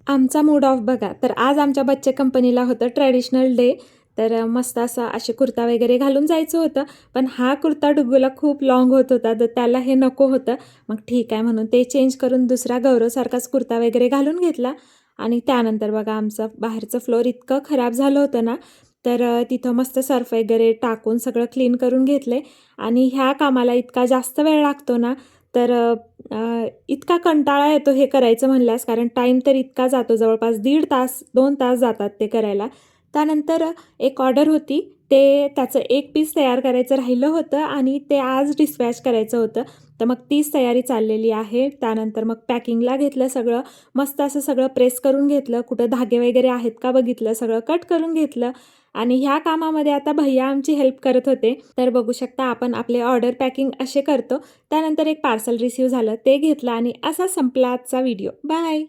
आमचा mood off बघा, तर आज आमच्या बच्चे कंपनीला होतं ट्रॅडिशनल डे. तर मस्त असा असे कुर्ता वगैरे घालून जायचं होतं. पण हा कुर्ता डुग्गूला खूप लाँग होत होता, तर त्याला हे नको होतं. मग ठीक आहे म्हणून ते चेंज करून दुसरा गौरवसारखाच कुर्ता वगैरे घालून घेतला. आणि त्यानंतर बघा आमचं बाहेरचं फ्लोअर इतकं खराब झालं होतं ना, तर तिथं मस्त सर्फ वगैरे टाकून सगळं क्लीन करून घेतले. आणि ह्या कामाला इतका जास्त वेळ लागतो ना, तर इतका कंटाळा येतो हे करायचं म्हणल्यास, कारण टाईम तर इतका जातो, जवळपास 1.5 तास 2 तास जातात ते करायला. त्यानंतर एक ऑर्डर होती, ते त्याचं एक पीस तयार करायचं राहिलं होतं आणि ते आज डिस्पॅच करायचं होतं. तर मग तीच तयारी चाललेली आहे. त्यानंतर मग पॅकिंगला घेतलं सगळं. मस्त असं सगळं प्रेस करून घेतलं. कुठं धागे वगैरे आहेत का बघितलं, सगळं कट करून घेतलं. आणि ह्या कामामध्ये आता भैया आमची हेल्प करत होते. तर बघू शकता आपण आपले ऑर्डर पॅकिंग असे करतो. त्यानंतर एक पार्सल रिसीव्ह झालं, ते घेतलं आणि असा संपला आजचा व्हिडिओ. बाय.